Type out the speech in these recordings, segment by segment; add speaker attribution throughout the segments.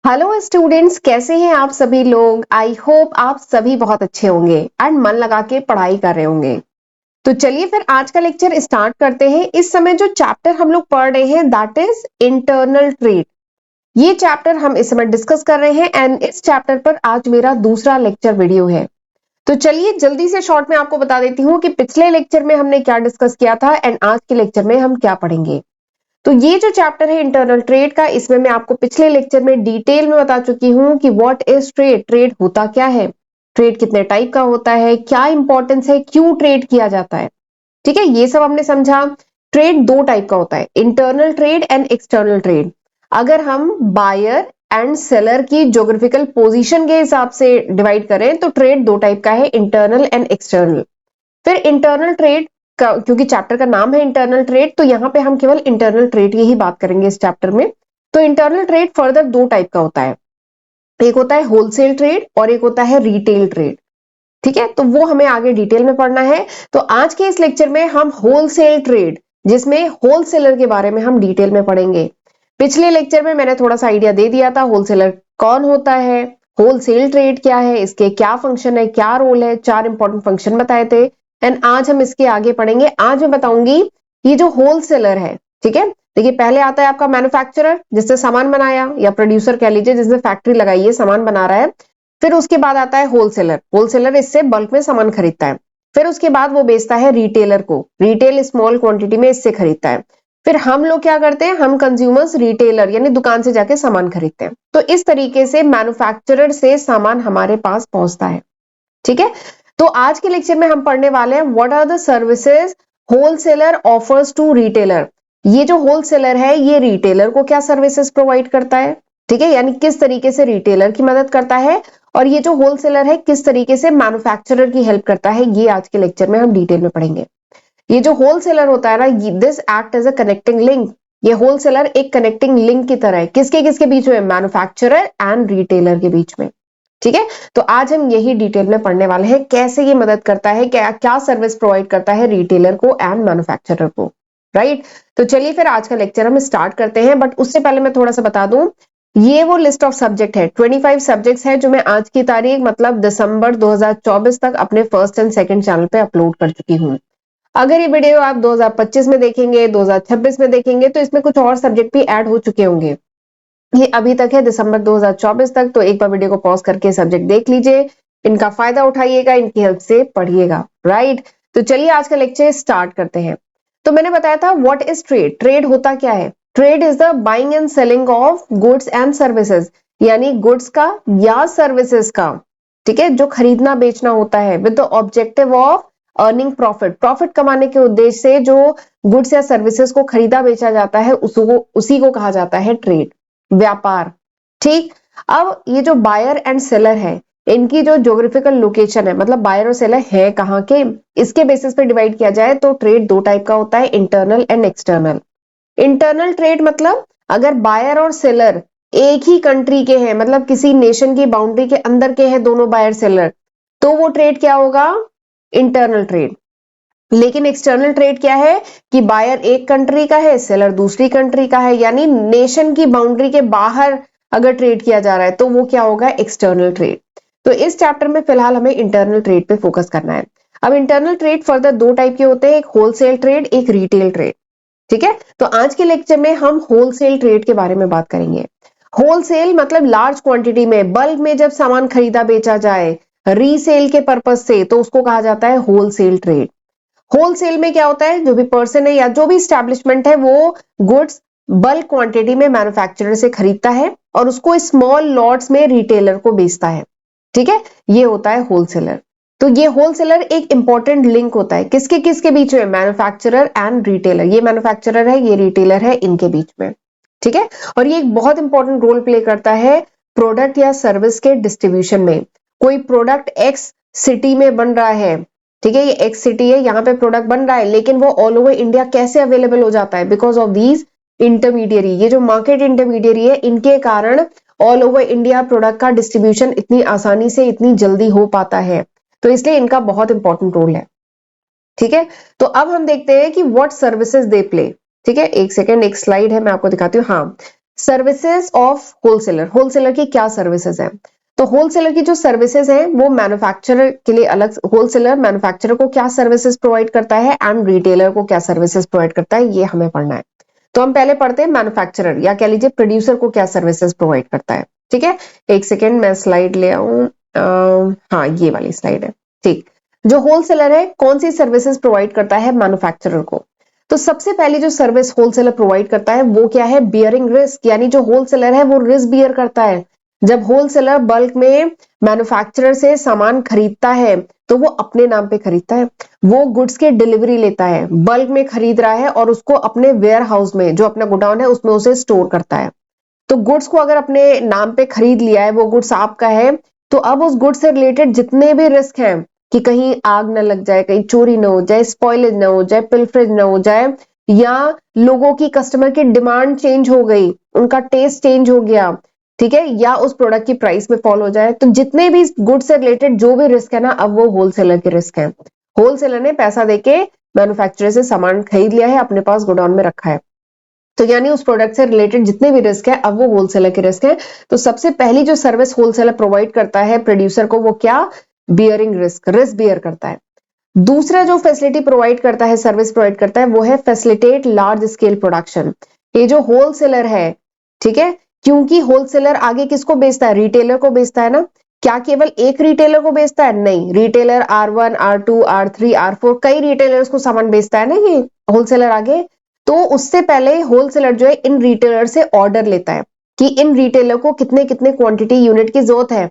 Speaker 1: Hello students, कैसे हैं आप सभी लोग। आई होप आप सभी बहुत अच्छे होंगे एंड मन लगा के पढ़ाई कर रहे होंगे। तो चलिए फिर आज का लेक्चर स्टार्ट करते हैं। इस समय जो चैप्टर हम लोग पढ़ रहे हैं दैट इज इंटरनल ट्रेड। ये चैप्टर हम इस समय डिस्कस कर रहे हैं एंड इस चैप्टर पर आज मेरा दूसरा लेक्चर वीडियो है। तो चलिए जल्दी से शॉर्ट में आपको बता देती हूँ कि पिछले लेक्चर में हमने क्या डिस्कस किया था एंड आज के लेक्चर में हम क्या पढ़ेंगे। तो ये जो चैप्टर है इंटरनल ट्रेड का, इसमें मैं आपको पिछले लेक्चर में डिटेल में बता चुकी हूँ कि व्हाट इज ट्रेड, ट्रेड होता क्या है, ट्रेड कितने टाइप का होता है, क्या इंपॉर्टेंस है, क्यों ट्रेड किया जाता है। ठीक है, ये सब हमने समझा। ट्रेड दो टाइप का होता है, internal trade and external trade. अगर हम बायर एंड सेलर की ज्योग्राफिकल पोजीशन के हिसाब से डिवाइड करें तो ट्रेड दो टाइप का है, इंटरनल एंड एक्सटर्नल। फिर इंटरनल ट्रेड का, क्योंकि चैप्टर का नाम है इंटरनल ट्रेड, तो यहाँ पे हम केवल इंटरनल ट्रेड की ही बात करेंगे इस चैप्टर में। तो इंटरनल ट्रेड फर्दर दो टाइप का होता है, एक होता है होलसेल ट्रेड और एक होता है रिटेल ट्रेड। ठीक है, तो वो हमें आगे डिटेल में पढ़ना है। तो आज के इस लेक्चर में हम होलसेल ट्रेड, जिसमें होलसेलर के बारे में हम डिटेल में पढ़ेंगे। पिछले लेक्चर में मैंने थोड़ा सा आइडिया दे दिया था होलसेलर कौन होता है, होलसेल ट्रेड क्या है, इसके क्या फंक्शन है, क्या रोल है, चार इंपॉर्टेंट फंक्शन बताए थे। एंड आज हम इसके आगे पढ़ेंगे। आज मैं बताऊंगी ये जो होलसेलर है, ठीक है, देखिए पहले आता है आपका मैन्युफैक्चरर जिसने सामान बनाया, या प्रोड्यूसर कह लीजिए जिसने फैक्ट्री लगाई है सामान बना रहा है। फिर उसके बाद आता है होलसेलर, होलसेलर इससे बल्क में सामान खरीदता है। फिर उसके बाद वो बेचता है रिटेलर को, रिटेल स्मॉल क्वांटिटी में इससे खरीदता है। फिर हम लोग क्या करते हैं, हम कंज्यूमर्स रिटेलर यानी दुकान से जाके सामान खरीदते हैं। तो इस तरीके से मैन्युफैक्चरर से सामान हमारे पास पहुंचता है। ठीक है, तो आज के लेक्चर में हम पढ़ने वाले हैं what are the services wholesaler offers to retailer. ये जो होलसेलर है ये रिटेलर को क्या सर्विसेज प्रोवाइड करता है, ठीक है, यानी किस तरीके से रिटेलर की मदद करता है, और ये जो होलसेलर है किस तरीके से मैन्युफैक्चरर की हेल्प करता है, ये आज के लेक्चर में हम डिटेल में पढ़ेंगे। ये जो होलसेलर होता है ना, this act as a connecting link. ये होलसेलर एक कनेक्टिंग लिंक की तरह है, किसके किसके बीच में, मैन्युफैक्चरर एंड रिटेलर के बीच में। ठीक है, तो आज हम यही डिटेल में पढ़ने वाले हैं, कैसे ये मदद करता है, क्या क्या सर्विस प्रोवाइड करता है रिटेलर को एंड मैन्युफैक्चरर को। राइट, तो चलिए फिर आज का लेक्चर हम स्टार्ट करते हैं। बट उससे पहले मैं थोड़ा सा बता दूं, ये वो लिस्ट ऑफ सब्जेक्ट है, 25 सब्जेक्ट्स है जो मैं आज की तारीख मतलब दिसंबर 2024 तक अपने फर्स्ट एंड सेकंड चैनल पे अपलोड कर चुकी हूँ। अगर ये वीडियो आप 2025 में देखेंगे, 2026 में देखेंगे, तो इसमें कुछ और सब्जेक्ट भी ऐड हो चुके होंगे। ये अभी तक है दिसंबर 2024 तक, तो एक बार वीडियो को पॉज करके सब्जेक्ट देख लीजिए, इनका फायदा उठाइएगा, इनकी हेल्प से पढ़िएगा। राइट, तो चलिए आज का लेक्चर स्टार्ट करते हैं। तो मैंने बताया था व्हाट इज ट्रेड, ट्रेड होता क्या है। Trade is the buying and selling of goods and services, यानी गुड्स का या सर्विसेज का, ठीक है, जो खरीदना बेचना होता है with the objective of earning profit, profit कमाने के उद्देश्य से जो गुड्स या सर्विसेज को खरीदा बेचा जाता है उसी को कहा जाता है ट्रेड, व्यापार। ठीक, अब ये जो बायर एंड सेलर है, इनकी जो ज्योग्राफिकल लोकेशन है, मतलब बायर और सेलर है कहाँ के, इसके बेसिस पे डिवाइड किया जाए तो ट्रेड दो टाइप का होता है, internal and external. Internal trade मतलब अगर बायर और सेलर एक ही कंट्री के हैं, मतलब किसी नेशन की बाउंड्री के अंदर के हैं दोनों बायर सेलर, तो वो ट्रेड क्या होगा, इंटरनल ट्रेड। लेकिन एक्सटर्नल ट्रेड क्या है कि बायर एक कंट्री का है, सेलर दूसरी कंट्री का है, यानी नेशन की बाउंड्री के बाहर अगर ट्रेड किया जा रहा है तो वो क्या होगा, एक्सटर्नल ट्रेड। तो इस चैप्टर में फिलहाल हमें इंटरनल ट्रेड पे फोकस करना है। अब इंटरनल ट्रेड फर्दर दो टाइप के होते हैं, एक होलसेल ट्रेड, एक रिटेल ट्रेड। ठीक है, तो आज के लेक्चर में हम होलसेल ट्रेड के बारे में बात करेंगे। होलसेल मतलब लार्ज क्वांटिटी में, बल्क में जब सामान खरीदा बेचा जाए रीसेल के पर्पज से, तो उसको कहा जाता है होलसेल ट्रेड। होलसेल में क्या होता है, जो भी पर्सन है या जो भी स्टैब्लिशमेंट है वो गुड्स बल्क क्वांटिटी में मैन्युफैक्चरर से खरीदता है और उसको स्मॉल लॉट्स में रिटेलर को बेचता है। ठीक है, ये होता है होलसेलर। तो ये होलसेलर एक इंपॉर्टेंट लिंक होता है किसके किसके बीच में, मैन्युफैक्चरर एंड रिटेलर। ये मैन्युफैक्चरर है, ये रिटेलर है, इनके बीच में। ठीक है, और ये एक बहुत इंपॉर्टेंट रोल प्ले करता है प्रोडक्ट या सर्विस के डिस्ट्रीब्यूशन में। कोई प्रोडक्ट एक्स सिटी में बन रहा है, ठीक है, ये एक्स सिटी है, यहाँ पे प्रोडक्ट बन रहा है, लेकिन वो ऑल ओवर इंडिया कैसे अवेलेबल हो जाता है, बिकॉज ऑफ दीज इंटरमीडियरी। ये जो मार्केट इंटरमीडियरी है, इनके कारण ऑल ओवर इंडिया प्रोडक्ट का डिस्ट्रीब्यूशन इतनी आसानी से इतनी जल्दी हो पाता है, तो इसलिए इनका बहुत इंपॉर्टेंट रोल है। ठीक है, तो अब हम देखते हैं कि व्हाट सर्विसेज दे प्ले। ठीक है, एक सेकेंड, एक स्लाइड है मैं आपको दिखाती हूँ। हाँ, सर्विसेज ऑफ होलसेलर, होलसेलर की क्या सर्विसेज है? तो होलसेलर की जो सर्विसेज है वो मैन्युफैक्चरर के लिए अलग, होलसेलर मैन्युफैक्चरर को क्या सर्विसेज प्रोवाइड करता है एंड रिटेलर को क्या सर्विसेज प्रोवाइड करता है, ये हमें पढ़ना है। तो हम पहले पढ़ते हैं मैन्युफैक्चरर या कह लीजिए प्रोड्यूसर को क्या सर्विसेज प्रोवाइड करता है। ठीक है, एक सेकेंड मैं स्लाइड ले आऊं, हाँ ये वाली स्लाइड है। ठीक, जो होलसेलर है कौन सी सर्विसेज प्रोवाइड करता है मैन्युफैक्चरर को? तो सबसे पहली जो सर्विस होलसेलर प्रोवाइड करता है वो क्या है? बियरिंग रिस्क, यानी जो होलसेलर है वो रिस्क बियर करता है। जब होलसेलर बल्क में मैन्युफैक्चरर से सामान खरीदता है तो वो अपने नाम पे खरीदता है, वो गुड्स की डिलीवरी लेता है, बल्क में खरीद रहा है और उसको अपने वेयर हाउस में, जो अपना गोडाउन है उसमें उसे स्टोर करता है। तो गुड्स को अगर अपने नाम पे खरीद लिया है, वो गुड्स आपका है, तो अब उस गुड्स से रिलेटेड जितने भी रिस्क हैं कि कहीं आग न लग जाए, कहीं चोरी ना हो जाए, स्पॉइलेज ना हो जाए, पिल्फरेज ना हो जाए, या लोगों की, कस्टमर की डिमांड चेंज हो गई, उनका टेस्ट चेंज हो गया, ठीक है, या उस प्रोडक्ट की प्राइस में फॉल हो जाए, तो जितने भी गुड्स से रिलेटेड जो भी रिस्क है ना, अब वो होलसेलर के रिस्क है। होलसेलर ने पैसा देके मैन्युफैक्चरर से सामान खरीद लिया है, अपने पास गोडाउन में रखा है, तो यानी उस प्रोडक्ट से रिलेटेड जितने भी रिस्क है अब वो होलसेलर के रिस्क है। तो सबसे पहली जो सर्विस होलसेलर प्रोवाइड करता है प्रोड्यूसर को, वो क्या? बियरिंग रिस्क, रिस्क बियर करता है। दूसरा जो फैसिलिटी प्रोवाइड करता है, सर्विस प्रोवाइड करता है, वो है फैसिलिटेट लार्ज स्केल प्रोडक्शन। ये जो होलसेलर है, ठीक है, क्योंकि होलसेलर आगे किसको बेचता है? रिटेलर को बेचता है ना। क्या केवल एक रिटेलर को बेचता है? नहीं, retailer R1 R2 R3 R4 कई रिटेलर्स को सामान बेचता है ना ये होलसेलर आगे। तो उससे पहले होलसेलर जो है इन रिटेलर से ऑर्डर लेता है कि इन रिटेलर को कितने कितने क्वांटिटी यूनिट की जरूरत है।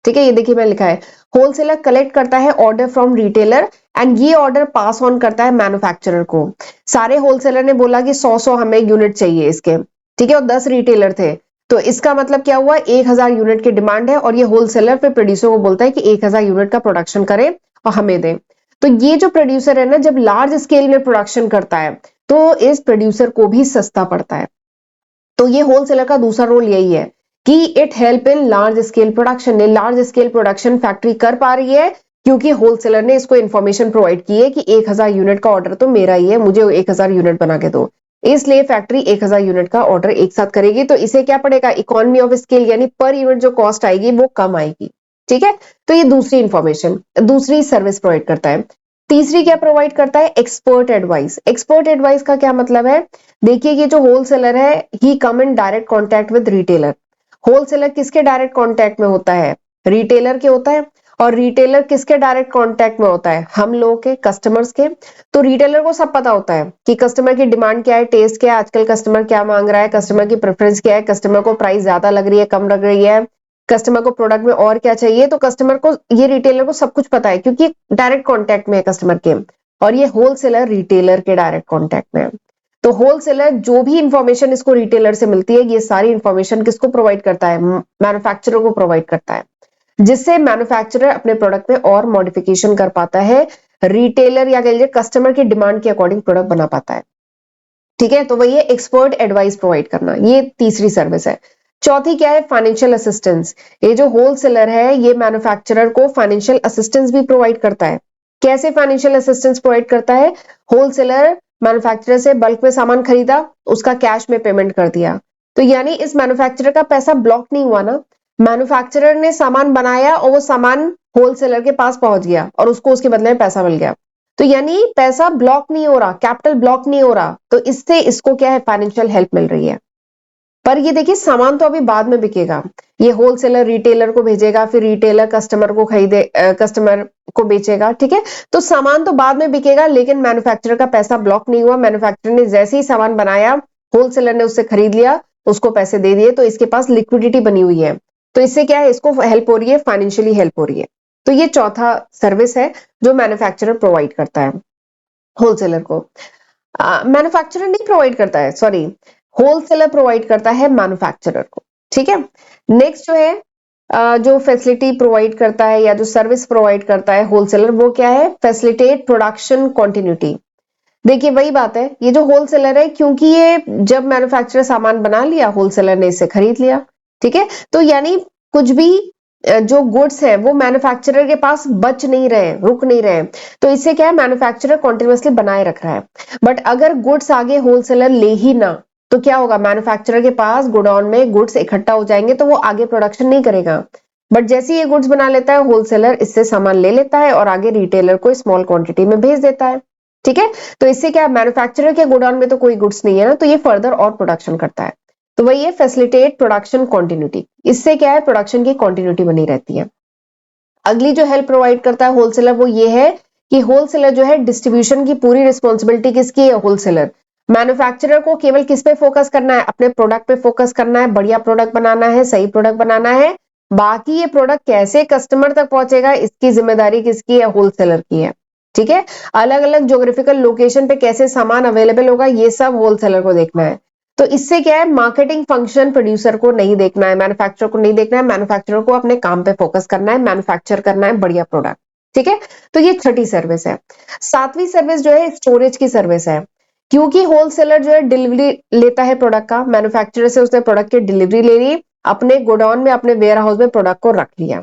Speaker 1: ठीक है, ये देखिए मैं लिखा है, होलसेलर कलेक्ट करता है ऑर्डर फ्रॉम रिटेलर एंड ये ऑर्डर पास ऑन करता है मैन्युफैक्चरर को। सारे होलसेलर ने बोला कि 100 हमें यूनिट चाहिए इसके, ठीक है, और 10 रिटेलर थे, तो इसका मतलब क्या हुआ? 1000 यूनिट की डिमांड है और ये होलसेलर फिर प्रोड्यूसर को बोलता है कि 1000 यूनिट का प्रोडक्शन करे और हमें दे। तो ये जो प्रोड्यूसर है ना, जब लार्ज स्केल में प्रोडक्शन करता है तो इस प्रोड्यूसर को भी सस्ता पड़ता है। तो ये होलसेलर का दूसरा रोल यही है कि it help in large scale production. ने लार्ज स्केल प्रोडक्शन फैक्ट्री कर पा रही है क्योंकि होलसेलर ने इसको इन्फॉर्मेशन प्रोवाइड की है कि 1000 यूनिट का ऑर्डर तो मेरा ही है, मुझे 1000 यूनिट बना के दो, इसलिए फैक्ट्री 1000 यूनिट का ऑर्डर एक साथ करेगी। तो इसे क्या पड़ेगा? इकोनॉमी ऑफ स्केल, यानी पर यूनिट जो कॉस्ट आएगी वो कम आएगी। ठीक है, तो ये दूसरी इंफॉर्मेशन, दूसरी सर्विस प्रोवाइड करता है। तीसरी क्या प्रोवाइड करता है? Expert advice. एक्सपर्ट एडवाइस का क्या मतलब है? देखिए ये जो होलसेलर है, he come in direct contact with retailer. Wholesaler किसके डायरेक्ट कॉन्टैक्ट में होता है? रिटेलर के होता है। और रिटेलर किसके डायरेक्ट कांटेक्ट में होता है? हम लोगों के, कस्टमर्स के। तो रिटेलर को सब पता होता है कि कस्टमर की डिमांड क्या है, टेस्ट क्या है, आजकल कस्टमर क्या मांग रहा है, कस्टमर की प्रेफरेंस क्या है, कस्टमर को प्राइस ज्यादा लग रही है, कम लग रही है, कस्टमर को प्रोडक्ट में और क्या चाहिए। तो कस्टमर को, ये रिटेलर को सब कुछ पता है क्योंकि डायरेक्ट कॉन्टैक्ट में है कस्टमर के। और ये होलसेलर रिटेलर के डायरेक्ट कॉन्टैक्ट में है। तो होलसेलर जो भी इंफॉर्मेशन इसको रिटेलर से मिलती है, ये सारी इंफॉर्मेशन किसको प्रोवाइड करता है? मैन्युफैक्चरर को प्रोवाइड करता है, जिससे मैन्युफैक्चरर अपने प्रोडक्ट में और मॉडिफिकेशन कर पाता है, रिटेलर या कह लीजिए कस्टमर की डिमांड के अकॉर्डिंग प्रोडक्ट बना पाता है। ठीक है, तो वही है एक्सपर्ट एडवाइस प्रोवाइड करना, ये तीसरी सर्विस है। चौथी क्या है? Financial assistance. ये जो होलसेलर है ये मैन्युफैक्चरर को फाइनेंशियल असिस्टेंस भी प्रोवाइड करता है। कैसे फाइनेंशियल असिस्टेंस प्रोवाइड करता है? होलसेलर मैन्युफैक्चरर से बल्क में सामान खरीदा, उसका कैश में पेमेंट कर दिया, तो यानी इस मैन्युफैक्चरर का पैसा ब्लॉक नहीं हुआ ना। मैन्युफैक्चरर ने सामान बनाया और वो सामान होलसेलर के पास पहुंच गया और उसको उसके बदले में पैसा मिल गया, तो यानी पैसा ब्लॉक नहीं हो रहा, कैपिटल ब्लॉक नहीं हो रहा, तो इससे इसको क्या है? फाइनेंशियल हेल्प मिल रही है। पर ये देखिए सामान तो अभी बाद में बिकेगा, ये होलसेलर रिटेलर को भेजेगा, फिर रिटेलर कस्टमर को खरीदे, कस्टमर को बेचेगा, ठीक है, तो सामान तो बाद में बिकेगा, लेकिन मैन्युफैक्चरर का पैसा ब्लॉक नहीं हुआ। मैन्युफैक्चरर ने जैसे ही सामान बनाया, होलसेलर ने उससे खरीद लिया, उसको पैसे दे दिए, तो इसके पास लिक्विडिटी बनी हुई है, तो इससे क्या है? इसको हेल्प हो रही है, फाइनेंशियली हेल्प हो रही है। तो ये चौथा सर्विस है जो मैन्युफैक्चरर प्रोवाइड करता है होलसेलर को। मैन्युफैक्चरर नहीं प्रोवाइड करता है, सॉरी, होलसेलर प्रोवाइड करता है मैन्युफैक्चरर को। ठीक है, नेक्स्ट जो है जो फैसिलिटी प्रोवाइड करता है या जो सर्विस प्रोवाइड करता है होलसेलर, वो क्या है? Facilitate production continuity. देखिए वही बात है, ये जो होलसेलर है, क्योंकि ये जब मैन्युफैक्चरर सामान बना लिया, होलसेलर ने इसे खरीद लिया, ठीक है, तो यानी कुछ भी जो गुड्स है वो मैन्युफैक्चरर के पास बच नहीं रहे, रुक नहीं रहे, तो इससे क्या है? मैन्युफैक्चरर कॉन्टिन्यूअसली बनाए रख रहा है। बट अगर गुड्स आगे होलसेलर ले ही ना, तो क्या होगा, मैन्युफैक्चरर के पास गोडाउन में गुड्स इकट्ठा हो जाएंगे तो वो आगे प्रोडक्शन नहीं करेगा, बट जैसे ये गुड्स बना लेता है होलसेलर इससे सामान ले लेता है और आगे रिटेलर को स्मॉल क्वांटिटी में भेज देता है। ठीक है, तो इससे क्या, मैन्युफैक्चरर के गोडाउन में तो कोई गुड्स नहीं है ना, तो ये फर्दर और प्रोडक्शन करता है। तो वही है फैसिलिटेट प्रोडक्शन कॉन्टिन्यूटी, इससे क्या है प्रोडक्शन की कॉन्टिन्यूटी बनी रहती है। अगली जो हेल्प प्रोवाइड करता है होलसेलर वो ये है कि होलसेलर जो है डिस्ट्रीब्यूशन की पूरी रिस्पॉन्सिबिलिटी किसकी है, होलसेलर। मैन्युफैक्चरर को केवल किस पे फोकस करना है, अपने प्रोडक्ट पे फोकस करना है, बढ़िया प्रोडक्ट बनाना है, सही प्रोडक्ट बनाना है। बाकी ये प्रोडक्ट कैसे कस्टमर तक पहुंचेगा इसकी जिम्मेदारी किसकी है, होलसेलर की है। ठीक है, अलग अलग ज्योग्राफिकल लोकेशन पे कैसे सामान अवेलेबल होगा ये सब होलसेलर को देखना है। तो इससे क्या है, मार्केटिंग फंक्शन प्रोड्यूसर को नहीं देखना है, मैन्युफैक्चरर को नहीं देखना है, मैन्युफैक्चरर को अपने काम पे फोकस करना है, मैन्युफैक्चर करना है बढ़िया प्रोडक्ट। ठीक है, तो ये छठी सर्विस है। सातवीं सर्विस जो है स्टोरेज की सर्विस है, क्योंकि होलसेलर जो है डिलीवरी लेता है प्रोडक्ट का, मैन्युफैक्चरर से उसने प्रोडक्ट की डिलीवरी ले ली, अपने गोडाउन में अपने वेयर हाउस में प्रोडक्ट को रख लिया।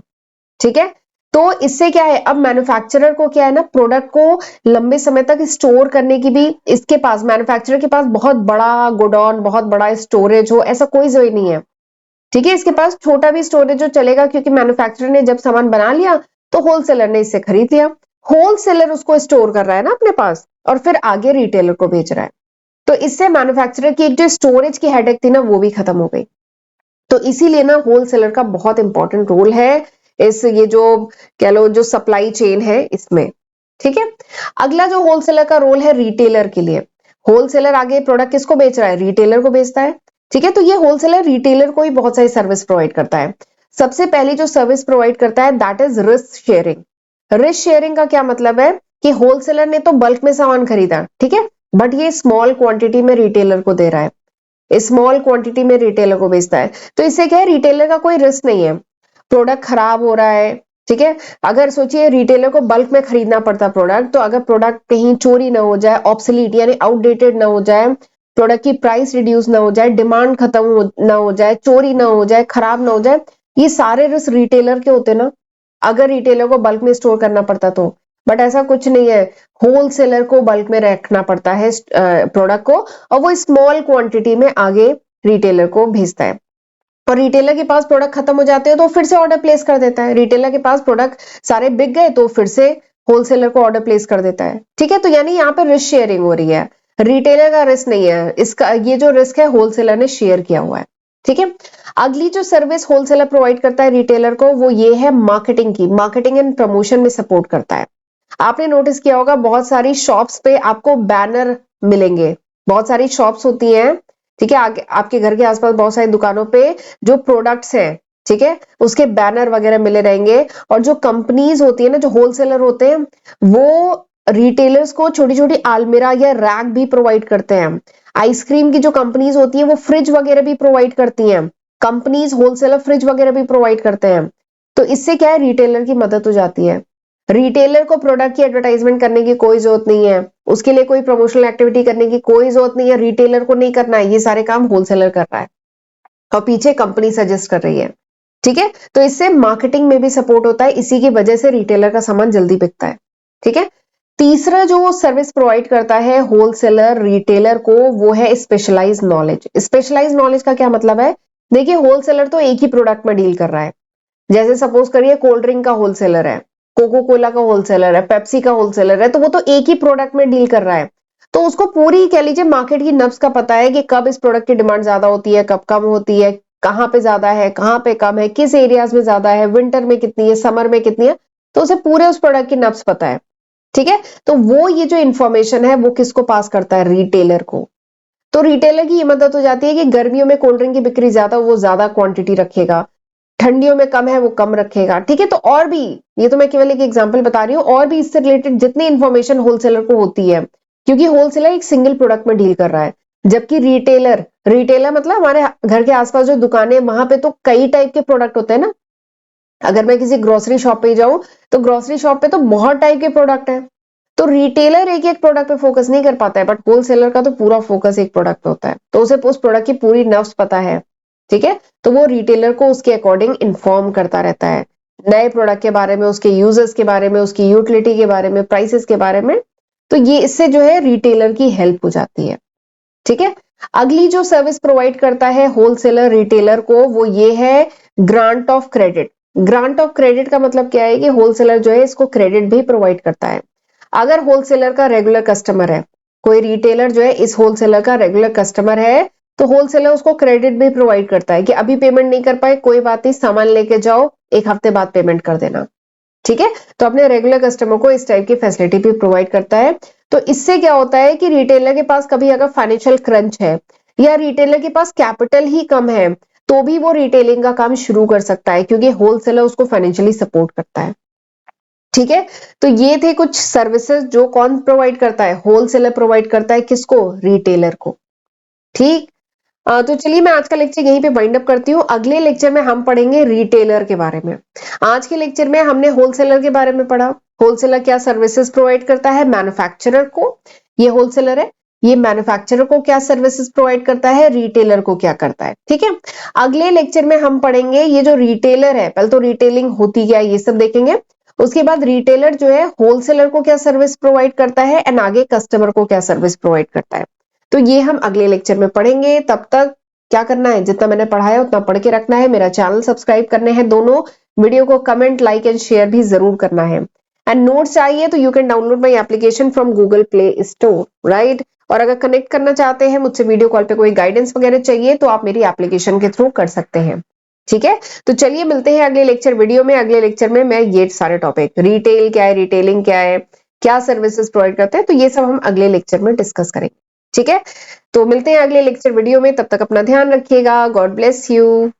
Speaker 1: ठीक है, तो इससे क्या है, अब मैन्युफैक्चरर को क्या है ना, प्रोडक्ट को लंबे समय तक स्टोर करने की भी इसके पास, मैन्युफैक्चरर के पास बहुत बड़ा गोडाउन, बहुत बड़ा स्टोरेज हो ऐसा कोई जरूरी नहीं है। ठीक है, इसके पास छोटा भी स्टोरेज जो चलेगा, क्योंकि मैन्युफैक्चरर ने जब सामान बना लिया तो होलसेलर ने इससे खरीद लिया, होलसेलर उसको स्टोर कर रहा है ना अपने पास और फिर आगे रिटेलर को बेच रहा है। तो इससे मैन्युफैक्चरर की एक जो स्टोरेज की हेडेक थी ना वो भी खत्म हो गई। तो इसीलिए ना होलसेलर का बहुत इंपॉर्टेंट रोल है इस, ये जो कह लो जो सप्लाई चेन है इसमें। ठीक है, अगला जो होलसेलर का रोल है रिटेलर के लिए, होलसेलर आगे प्रोडक्ट किसको बेच रहा है, रिटेलर को बेचता है। ठीक है, तो ये होलसेलर रिटेलर को ही बहुत सारी सर्विस प्रोवाइड करता है। सबसे पहली जो सर्विस प्रोवाइड करता है that is risk sharing. Risk sharing का क्या मतलब है कि होलसेलर ने तो बल्क में सामान खरीदा, ठीक है, बट ये स्मॉल क्वांटिटी में रिटेलर को दे रहा है, स्मॉल क्वांटिटी में रिटेलर को बेचता है। तो इससे क्या है, रिटेलर का कोई रिस्क नहीं है, प्रोडक्ट खराब हो रहा है। ठीक है, अगर सोचिए रिटेलर को बल्क में खरीदना पड़ता प्रोडक्ट, तो अगर प्रोडक्ट कहीं चोरी ना हो जाए, ऑब्सोलीट यानी आउटडेटेड ना हो जाए, प्रोडक्ट की प्राइस रिड्यूस ना हो जाए, डिमांड खत्म ना हो जाए, चोरी ना हो जाए, खराब ना हो जाए, ये सारे रिस्क रिटेलर के होते ना, अगर रिटेलर को बल्क में स्टोर करना पड़ता तो। बट ऐसा कुछ नहीं है, होलसेलर को बल्क में रखना पड़ता है प्रोडक्ट को, और वो स्मॉल क्वांटिटी में आगे रिटेलर को भेजता है। और रिटेलर के पास प्रोडक्ट खत्म हो जाते हैं तो फिर से ऑर्डर प्लेस कर देता है, रिटेलर के पास प्रोडक्ट सारे बिक गए तो फिर से होलसेलर को ऑर्डर प्लेस कर देता है। ठीक है, तो यानी यहाँ पे रिस्क शेयरिंग हो रही है, रिटेलर का रिस्क नहीं है, इसका ये जो रिस्क है होलसेलर ने शेयर किया हुआ है। ठीक है, अगली जो सर्विस होलसेलर प्रोवाइड करता है रिटेलर को वो ये है मार्केटिंग की, मार्केटिंग एंड प्रमोशन में सपोर्ट करता है। आपने नोटिस किया होगा बहुत सारी शॉप्स पे आपको बैनर मिलेंगे, बहुत सारी शॉप्स होती हैं, ठीक है, आगे आपके घर के आसपास बहुत सारी दुकानों पे जो प्रोडक्ट्स हैं, ठीक है, उसके बैनर वगैरह मिले रहेंगे। और जो कंपनीज होती है ना, जो होलसेलर होते हैं, वो रिटेलर्स को छोटी छोटी आलमीरा या रैक भी प्रोवाइड करते हैं। आइसक्रीम की जो कंपनीज होती है वो फ्रिज वगैरह भी प्रोवाइड करती हैं, कंपनीज होलसेलर फ्रिज वगैरह भी प्रोवाइड करते हैं। तो इससे क्या है, रिटेलर की मदद हो जाती है, रिटेलर को प्रोडक्ट की एडवर्टाइजमेंट करने की कोई जरूरत नहीं है, उसके लिए कोई प्रमोशनल एक्टिविटी करने की कोई जरूरत नहीं है, रिटेलर को नहीं करना है, ये सारे काम होलसेलर कर रहा है और पीछे कंपनी सजेस्ट कर रही है। ठीक है, तो इससे मार्केटिंग में भी सपोर्ट होता है, इसी की वजह से रिटेलर का सामान जल्दी बिकता है। ठीक है, तीसरा जो सर्विस प्रोवाइड करता है होलसेलर रिटेलर को वो है स्पेशलाइज नॉलेज। स्पेशलाइज नॉलेज का क्या मतलब है, देखिए होलसेलर तो एक ही प्रोडक्ट में डील कर रहा है, जैसे सपोज करिए कोल्ड ड्रिंक का होलसेलर है, कोको कोला का होलसेलर है, पेप्सी का होलसेलर है, तो वो तो एक ही प्रोडक्ट में डील कर रहा है, तो उसको पूरी कह लीजिए मार्केट की नब्ज का पता है कि कब इस प्रोडक्ट की डिमांड ज्यादा होती है, कब कम होती है, कहाँ पे ज्यादा है, कहाँ पे कम है, किस एरियाज में ज्यादा है, विंटर में कितनी है, समर में कितनी है, तो उसे पूरे उस प्रोडक्ट की नब्ज पता है। ठीक है, तो वो ये जो इंफॉर्मेशन है वो किसको पास करता है, रिटेलर को। तो रिटेलर की ये मदद हो जाती है कि गर्मियों में कोल्ड ड्रिंक की बिक्री ज्यादा, वो ज्यादा क्वांटिटी रखेगा, ठंडियों में कम है वो कम रखेगा। ठीक है, तो और भी, ये तो मैं केवल एक एग्जांपल बता रही हूँ, और भी इससे रिलेटेड जितनी इंफॉर्मेशन होलसेलर को होती है, क्योंकि होलसेलर एक सिंगल प्रोडक्ट में डील कर रहा है, जबकि रिटेलर, रिटेलर मतलब हमारे घर के आसपास जो दुकानें, वहां पे तो कई टाइप के प्रोडक्ट होते हैं ना। अगर मैं किसी ग्रोसरी शॉप पे जाऊं तो ग्रोसरी शॉप पे तो बहुत टाइप के प्रोडक्ट है, तो रिटेलर एक एक प्रोडक्ट पे फोकस नहीं कर पाता है, बट होलसेलर का तो पूरा फोकस एक प्रोडक्ट पे होता है, तो उसे उस प्रोडक्ट की पूरी नफ्स पता है। ठीक है, तो वो रिटेलर को उसके अकॉर्डिंग इन्फॉर्म करता रहता है, नए प्रोडक्ट के बारे में, उसके यूजर्स के बारे में, उसकी यूटिलिटी के बारे में, प्राइसेस के बारे में। तो ये इससे जो है रिटेलर की हेल्प हो जाती है। ठीक है, अगली जो सर्विस प्रोवाइड करता है होलसेलर रिटेलर को, वो ये है grant of credit. Grant of credit का मतलब क्या है कि होलसेलर जो है इसको क्रेडिट भी प्रोवाइड करता है। अगर होलसेलर का रेगुलर कस्टमर है, कोई रिटेलर जो है इस होलसेलर का रेगुलर कस्टमर है, तो होलसेलर उसको क्रेडिट भी प्रोवाइड करता है कि अभी पेमेंट नहीं कर पाए कोई बात नहीं, सामान लेके जाओ, एक हफ्ते बाद पेमेंट कर देना। ठीक है, तो अपने रेगुलर कस्टमर को इस टाइप की फैसिलिटी भी प्रोवाइड करता है। तो इससे क्या होता है कि रिटेलर के पास कभी अगर फाइनेंशियल क्रंच है या रिटेलर के पास कैपिटल ही कम है, तो भी वो रिटेलिंग का काम शुरू कर सकता है क्योंकि होलसेलर उसको फाइनेंशियली सपोर्ट करता है। ठीक है, तो ये थे कुछ सर्विसेज जो कौन प्रोवाइड करता है, होलसेलर प्रोवाइड करता है किसको, रिटेलर को। ठीक, तो चलिए मैं आज का लेक्चर यहीं पे वाइंड अप करती हूँ। अगले लेक्चर में हम पढ़ेंगे रिटेलर के बारे में। आज के लेक्चर में हमने होलसेलर के बारे में पढ़ा, होलसेलर क्या सर्विसेज प्रोवाइड करता है मैन्युफैक्चरर को, ये होलसेलर है, ये मैन्युफैक्चरर को क्या सर्विसेज प्रोवाइड करता है, रिटेलर को क्या करता है। ठीक है, अगले लेक्चर में हम पढ़ेंगे ये जो रिटेलर है, पहले तो रिटेलिंग होती क्या है ये सब देखेंगे, उसके बाद रिटेलर जो है होलसेलर को क्या सर्विस प्रोवाइड करता है एंड आगे कस्टमर को क्या सर्विस प्रोवाइड करता है। तो ये हम अगले लेक्चर में पढ़ेंगे। तब तक क्या करना है, जितना मैंने पढ़ाया उतना पढ़ के रखना है, मेरा चैनल सब्सक्राइब करने हैं दोनों, वीडियो को कमेंट लाइक एंड शेयर भी जरूर करना है। एंड नोट्स चाहिए तो you can download my application from Google play store, right. और अगर कनेक्ट करना चाहते हैं मुझसे वीडियो कॉल पे, कोई गाइडेंस वगैरह चाहिए तो आप मेरी एप्लीकेशन के थ्रू कर सकते हैं। ठीक है, तो चलिए मिलते हैं अगले लेक्चर वीडियो में। अगले लेक्चर में मैं ये सारे टॉपिक, रिटेल क्या है, रिटेलिंग क्या है, क्या सर्विसेज प्रोवाइड करते हैं, तो ये सब हम अगले लेक्चर में डिस्कस करेंगे। ठीक है, तो मिलते हैं अगले लेक्चर वीडियो में, तब तक अपना ध्यान रखिएगा। God bless you.